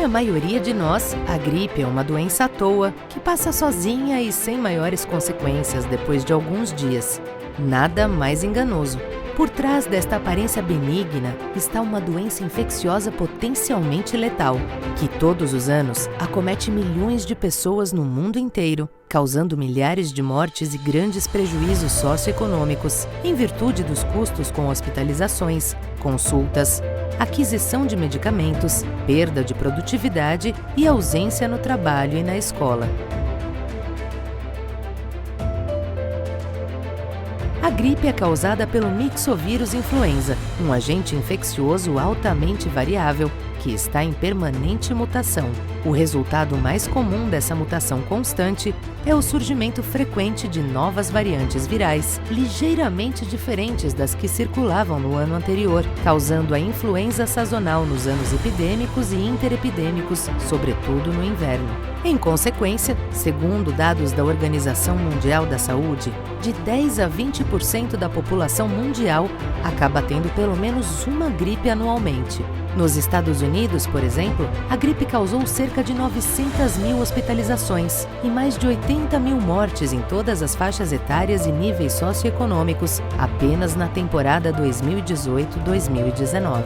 Para a maioria de nós, a gripe é uma doença à toa, que passa sozinha e sem maiores consequências depois de alguns dias. Nada mais enganoso. Por trás desta aparência benigna está uma doença infecciosa potencialmente letal, que todos os anos acomete milhões de pessoas no mundo inteiro, causando milhares de mortes e grandes prejuízos socioeconômicos, em virtude dos custos com hospitalizações, consultas, aquisição de medicamentos, perda de produtividade e ausência no trabalho e na escola. A gripe é causada pelo mixovírus influenza, um agente infeccioso altamente variável que está em permanente mutação. O resultado mais comum dessa mutação constante é o surgimento frequente de novas variantes virais, ligeiramente diferentes das que circulavam no ano anterior, causando a influenza sazonal nos anos epidêmicos e interepidêmicos, sobretudo no inverno. Em consequência, segundo dados da Organização Mundial da Saúde, de 10 a 20% da população mundial acaba tendo pelo menos uma gripe anualmente. Nos Estados Unidos, por exemplo, a gripe causou cerca de 900 mil hospitalizações e mais de 80 mil mortes em todas as faixas etárias e níveis socioeconômicos apenas na temporada 2018-2019.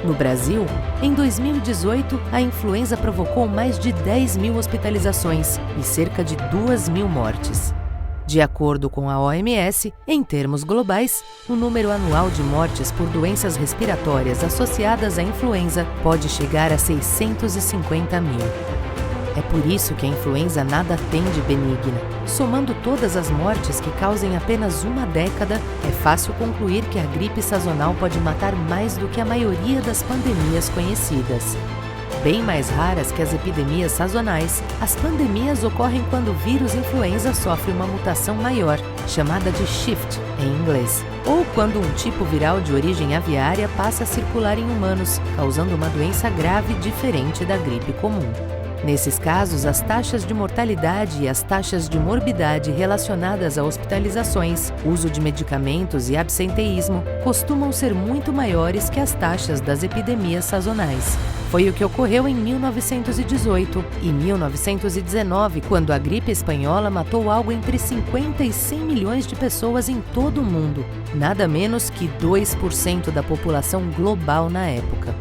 No Brasil, em 2018, a influenza provocou mais de 10 mil hospitalizações e cerca de 2 mil mortes. De acordo com a OMS, em termos globais, o número anual de mortes por doenças respiratórias associadas à influenza pode chegar a 650 mil. É por isso que a influenza nada tem de benigna. Somando todas as mortes que causam apenas uma década, é fácil concluir que a gripe sazonal pode matar mais do que a maioria das pandemias conhecidas. Bem mais raras que as epidemias sazonais, as pandemias ocorrem quando o vírus influenza sofre uma mutação maior, chamada de shift em inglês, ou quando um tipo viral de origem aviária passa a circular em humanos, causando uma doença grave diferente da gripe comum. Nesses casos, as taxas de mortalidade e as taxas de morbidade relacionadas a hospitalizações, uso de medicamentos e absenteísmo costumam ser muito maiores que as taxas das epidemias sazonais. Foi o que ocorreu em 1918 e 1919, quando a gripe espanhola matou algo entre 50 e 100 milhões de pessoas em todo o mundo, nada menos que 2% da população global na época.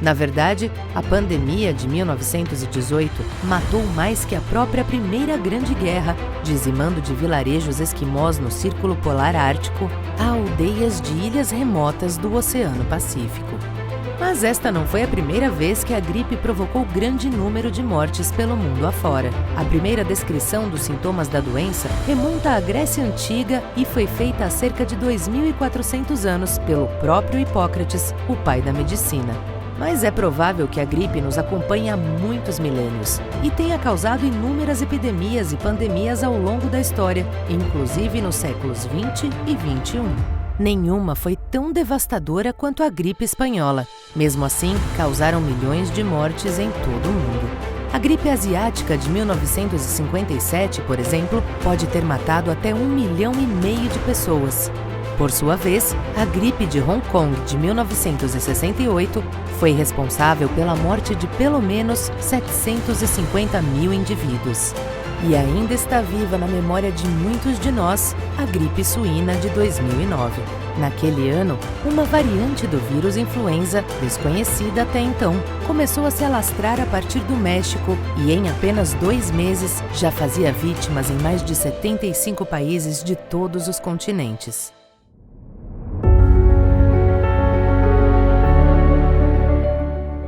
Na verdade, a pandemia de 1918 matou mais que a própria Primeira Grande Guerra, dizimando de vilarejos esquimós no Círculo Polar Ártico a aldeias de ilhas remotas do Oceano Pacífico. Mas esta não foi a primeira vez que a gripe provocou grande número de mortes pelo mundo afora. A primeira descrição dos sintomas da doença remonta à Grécia Antiga e foi feita há cerca de 2.400 anos pelo próprio Hipócrates, o pai da medicina. Mas é provável que a gripe nos acompanhe há muitos milênios e tenha causado inúmeras epidemias e pandemias ao longo da história, inclusive nos séculos 20 e 21. Nenhuma foi tão devastadora quanto a gripe espanhola. Mesmo assim, causaram milhões de mortes em todo o mundo. A gripe asiática de 1957, por exemplo, pode ter matado até 1,5 milhão de pessoas. Por sua vez, a gripe de Hong Kong de 1968 foi responsável pela morte de pelo menos 750 mil indivíduos. E ainda está viva na memória de muitos de nós a gripe suína de 2009. Naquele ano, uma variante do vírus influenza, desconhecida até então, começou a se alastrar a partir do México e em apenas 2 meses já fazia vítimas em mais de 75 países de todos os continentes.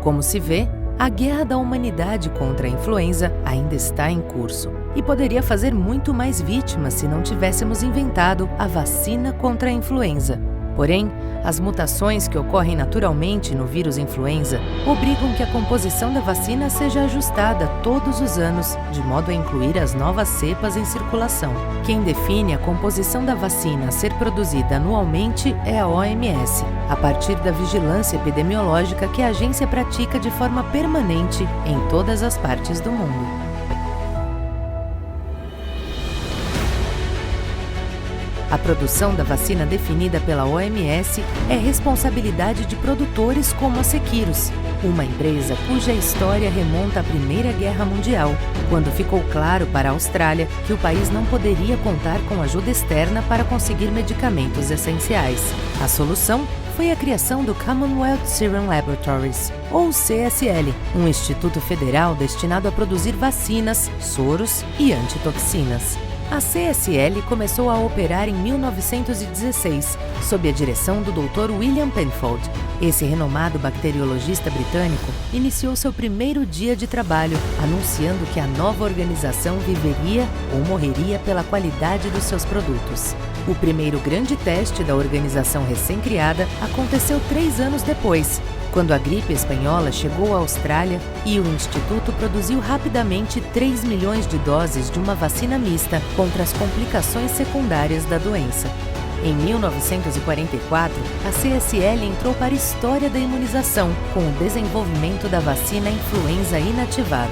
Como se vê, a guerra da humanidade contra a influenza ainda está em curso e poderia fazer muito mais vítimas se não tivéssemos inventado a vacina contra a influenza. Porém, as mutações que ocorrem naturalmente no vírus influenza obrigam que a composição da vacina seja ajustada todos os anos, de modo a incluir as novas cepas em circulação. Quem define a composição da vacina a ser produzida anualmente é a OMS, a partir da vigilância epidemiológica que a agência pratica de forma permanente em todas as partes do mundo. A produção da vacina definida pela OMS é responsabilidade de produtores como a Seqirus, uma empresa cuja história remonta à Primeira Guerra Mundial, quando ficou claro para a Austrália que o país não poderia contar com ajuda externa para conseguir medicamentos essenciais. A solução foi a criação do Commonwealth Serum Laboratories, ou CSL, um instituto federal destinado a produzir vacinas, soros e antitoxinas. A CSL começou a operar em 1916, sob a direção do Dr. William Penfold. Esse renomado bacteriologista britânico iniciou seu primeiro dia de trabalho, anunciando que a nova organização viveria ou morreria pela qualidade dos seus produtos. O primeiro grande teste da organização recém-criada aconteceu 3 anos depois, quando a gripe espanhola chegou à Austrália e o Instituto produziu rapidamente 3 milhões de doses de uma vacina mista contra as complicações secundárias da doença. Em 1944, a CSL entrou para a história da imunização com o desenvolvimento da vacina influenza inativada.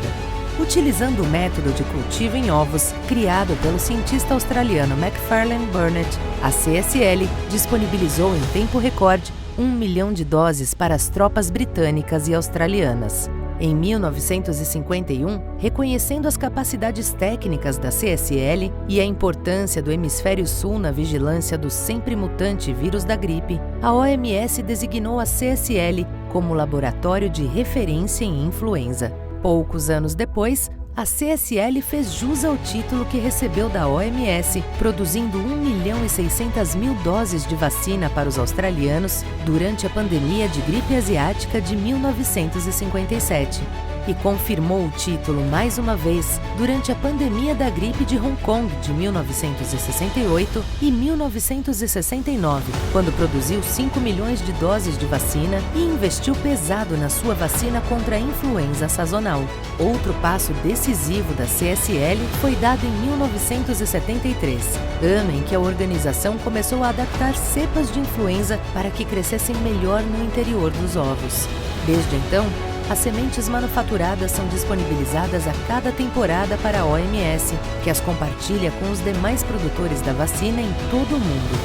Utilizando o método de cultivo em ovos criado pelo cientista australiano Macfarlane Burnet, a CSL disponibilizou em tempo recorde 1 milhão de doses para as tropas britânicas e australianas. Em 1951, reconhecendo as capacidades técnicas da CSL e a importância do Hemisfério Sul na vigilância do sempre mutante vírus da gripe, a OMS designou a CSL como laboratório de referência em influenza. Poucos anos depois, a CSL fez jus ao título que recebeu da OMS, produzindo 1.600.000 doses de vacina para os australianos durante a pandemia de gripe asiática de 1957. E confirmou o título mais uma vez durante a pandemia da gripe de Hong Kong de 1968 e 1969, quando produziu 5 milhões de doses de vacina e investiu pesado na sua vacina contra a influenza sazonal. Outro passo decisivo da CSL foi dado em 1973, ano em que a organização começou a adaptar cepas de influenza para que crescessem melhor no interior dos ovos. Desde então, as sementes manufaturadas são disponibilizadas a cada temporada para a OMS, que as compartilha com os demais produtores da vacina em todo o mundo.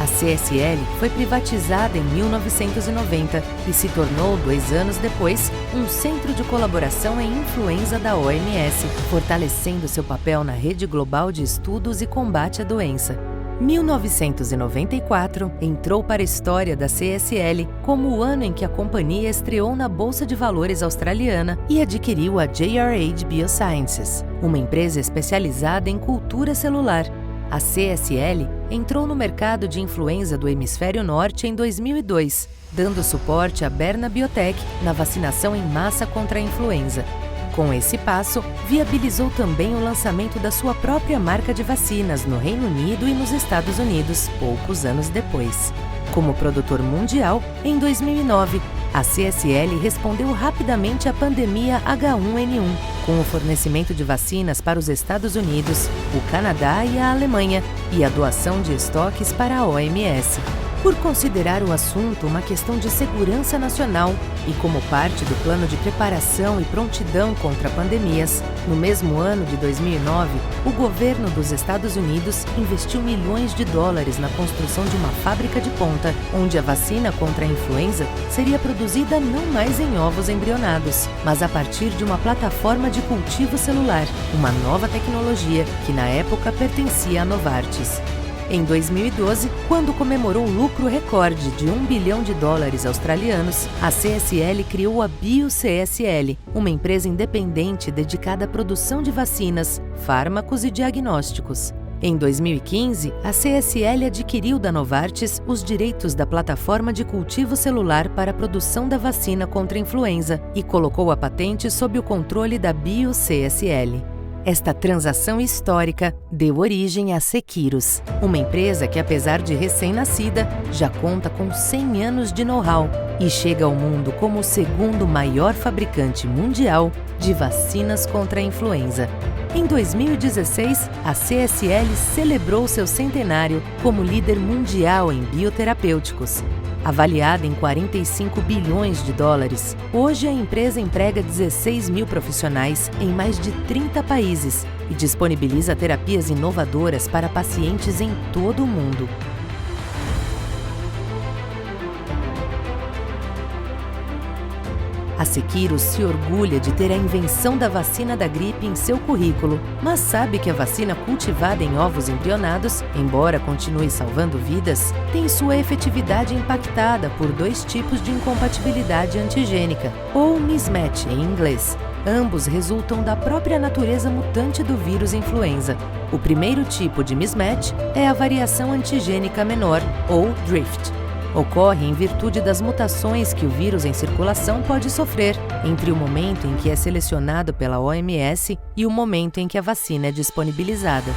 A CSL foi privatizada em 1990 e se tornou, 2 anos depois, um centro de colaboração em influenza da OMS, fortalecendo seu papel na rede global de estudos e combate à doença. 1994 entrou para a história da CSL como o ano em que a companhia estreou na Bolsa de Valores australiana e adquiriu a JRH Biosciences, uma empresa especializada em cultura celular. A CSL entrou no mercado de influenza do Hemisfério Norte em 2002, dando suporte à Berna Biotech na vacinação em massa contra a influenza. Com esse passo, viabilizou também o lançamento da sua própria marca de vacinas no Reino Unido e nos Estados Unidos, poucos anos depois. Como produtor mundial, em 2009, a CSL respondeu rapidamente à pandemia H1N1, com o fornecimento de vacinas para os Estados Unidos, o Canadá e a Alemanha, e a doação de estoques para a OMS. Por considerar o assunto uma questão de segurança nacional e como parte do plano de preparação e prontidão contra pandemias, no mesmo ano de 2009, o governo dos Estados Unidos investiu milhões de dólares na construção de uma fábrica de ponta, onde a vacina contra a influenza seria produzida não mais em ovos embrionados, mas a partir de uma plataforma de cultivo celular, uma nova tecnologia que na época pertencia à Novartis. Em 2012, quando comemorou um lucro recorde de 1 bilhão de dólares australianos, a CSL criou a BioCSL, uma empresa independente dedicada à produção de vacinas, fármacos e diagnósticos. Em 2015, a CSL adquiriu da Novartis os direitos da plataforma de cultivo celular para a produção da vacina contra a influenza e colocou a patente sob o controle da BioCSL. Esta transação histórica deu origem à Seqirus, uma empresa que, apesar de recém-nascida, já conta com 100 anos de know-how e chega ao mundo como o segundo maior fabricante mundial de vacinas contra a influenza. Em 2016, a CSL celebrou seu centenário como líder mundial em bioterapêuticos. Avaliada em 45 bilhões de dólares, hoje a empresa emprega 16 mil profissionais em mais de 30 países e disponibiliza terapias inovadoras para pacientes em todo o mundo. A Seqirus se orgulha de ter a invenção da vacina da gripe em seu currículo, mas sabe que a vacina cultivada em ovos embrionados, embora continue salvando vidas, tem sua efetividade impactada por 2 tipos de incompatibilidade antigênica, ou mismatch em inglês. Ambos resultam da própria natureza mutante do vírus influenza. O primeiro tipo de mismatch é a variação antigênica menor, ou drift. Ocorre em virtude das mutações que o vírus em circulação pode sofrer entre o momento em que é selecionado pela OMS e o momento em que a vacina é disponibilizada.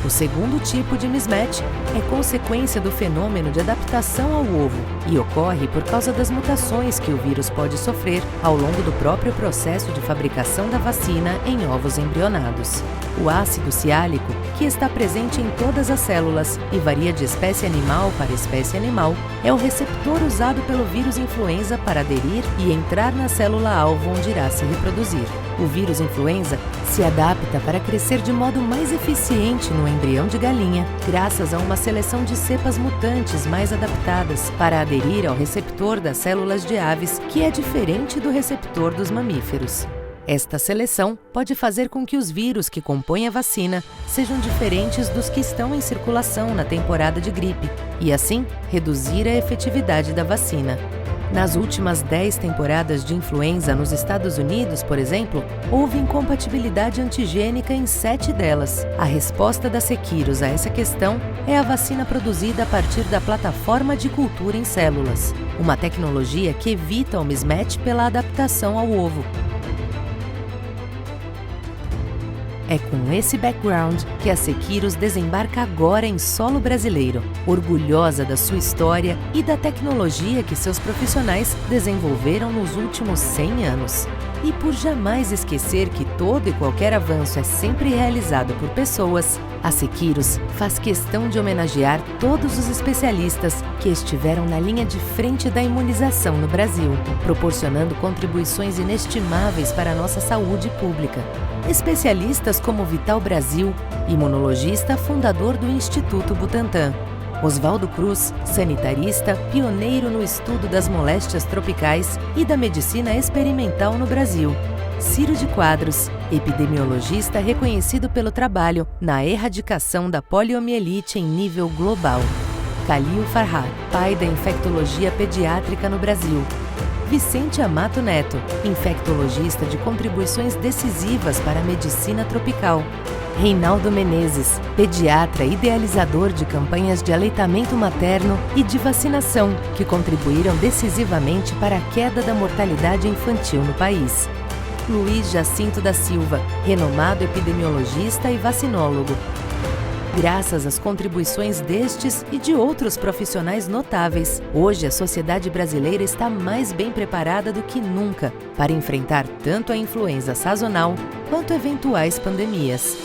O segundo tipo de mismatch é consequência do fenômeno de adaptação ao ovo e ocorre por causa das mutações que o vírus pode sofrer ao longo do próprio processo de fabricação da vacina em ovos embrionados. O ácido ciálico, que está presente em todas as células e varia de espécie animal para espécie animal, é o receptor usado pelo vírus influenza para aderir e entrar na célula-alvo onde irá se reproduzir. O vírus influenza se adapta para crescer de modo mais eficiente no embrião de galinha, graças a uma seleção de cepas mutantes mais adaptadas para aderir ao receptor das células de aves, que é diferente do receptor dos mamíferos. Esta seleção pode fazer com que os vírus que compõem a vacina sejam diferentes dos que estão em circulação na temporada de gripe e, assim, reduzir a efetividade da vacina. Nas últimas 10 temporadas de influenza nos Estados Unidos, por exemplo, houve incompatibilidade antigênica em 7 delas. A resposta da Seqirus a essa questão é a vacina produzida a partir da plataforma de cultura em células, uma tecnologia que evita o mismatch pela adaptação ao ovo. É com esse background que a Seqirus desembarca agora em solo brasileiro, orgulhosa da sua história e da tecnologia que seus profissionais desenvolveram nos últimos 100 anos. E por jamais esquecer que todo e qualquer avanço é sempre realizado por pessoas, a Seqirus faz questão de homenagear todos os especialistas que estiveram na linha de frente da imunização no Brasil, proporcionando contribuições inestimáveis para a nossa saúde pública. Especialistas como Vital Brasil, imunologista fundador do Instituto Butantan; Oswaldo Cruz, sanitarista, pioneiro no estudo das moléstias tropicais e da medicina experimental no Brasil; Ciro de Quadros, epidemiologista reconhecido pelo trabalho na erradicação da poliomielite em nível global; Khalil Farhad, pai da infectologia pediátrica no Brasil; Vicente Amato Neto, infectologista de contribuições decisivas para a medicina tropical; Reinaldo Menezes, pediatra idealizador de campanhas de aleitamento materno e de vacinação, que contribuíram decisivamente para a queda da mortalidade infantil no país; Luiz Jacinto da Silva, renomado epidemiologista e vacinólogo. Graças às contribuições destes e de outros profissionais notáveis, hoje a sociedade brasileira está mais bem preparada do que nunca para enfrentar tanto a influenza sazonal quanto eventuais pandemias.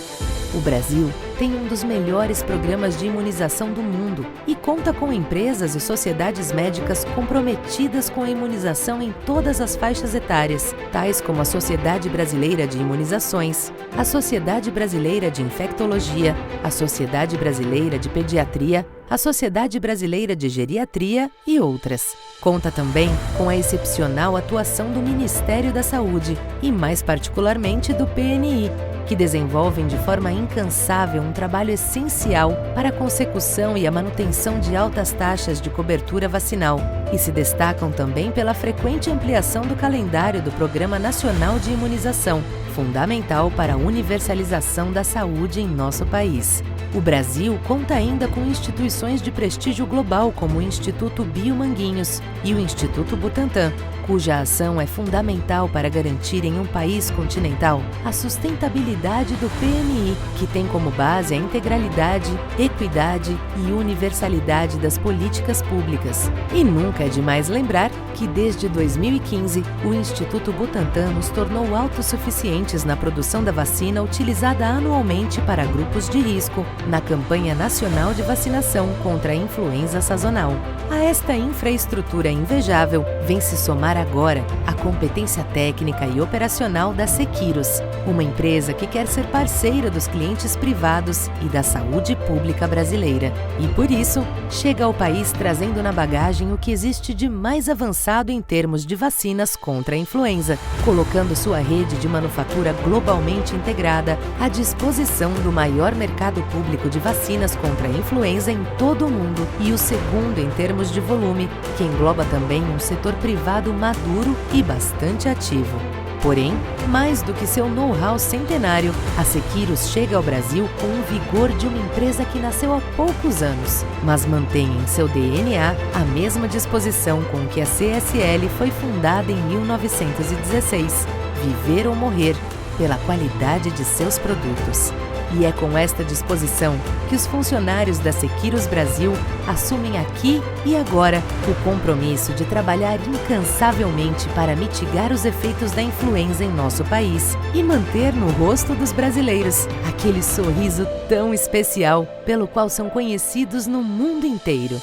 O Brasil tem um dos melhores programas de imunização do mundo e conta com empresas e sociedades médicas comprometidas com a imunização em todas as faixas etárias, tais como a Sociedade Brasileira de Imunizações, a Sociedade Brasileira de Infectologia, a Sociedade Brasileira de Pediatria, a Sociedade Brasileira de Geriatria e outras. Conta também com a excepcional atuação do Ministério da Saúde e, mais particularmente, do PNI, que desenvolvem de forma incansável um trabalho essencial para a consecução e a manutenção de altas taxas de cobertura vacinal e se destacam também pela frequente ampliação do calendário do Programa Nacional de Imunização, fundamental para a universalização da saúde em nosso país. O Brasil conta ainda com instituições de prestígio global como o Instituto Biomanguinhos e o Instituto Butantan, cuja ação é fundamental para garantir em um país continental a sustentabilidade do PMI, que tem como base a integralidade, equidade e universalidade das políticas públicas. E nunca é demais lembrar que desde 2015, o Instituto Butantan nos tornou autossuficientes na produção da vacina utilizada anualmente para grupos de risco na campanha nacional de vacinação contra a influenza sazonal. A esta infraestrutura invejável vem se somar agora a competência técnica e operacional da Seqirus, uma empresa que quer ser parceira dos clientes privados e da saúde pública brasileira. E por isso, chega ao país trazendo na bagagem o que existe de mais avançado em termos de vacinas contra a influenza, colocando sua rede de manufatura globalmente integrada à disposição do maior mercado público de vacinas contra a influenza em todo o mundo e o segundo em termos de volume, que engloba também um setor privado maduro e bastante ativo. Porém, mais do que seu know-how centenário, a Seqirus chega ao Brasil com o vigor de uma empresa que nasceu há poucos anos, mas mantém em seu DNA a mesma disposição com que a CSL foi fundada em 1916, viver ou morrer pela qualidade de seus produtos. E é com esta disposição que os funcionários da Seqirus Brasil assumem aqui e agora o compromisso de trabalhar incansavelmente para mitigar os efeitos da influenza em nosso país e manter no rosto dos brasileiros aquele sorriso tão especial pelo qual são conhecidos no mundo inteiro.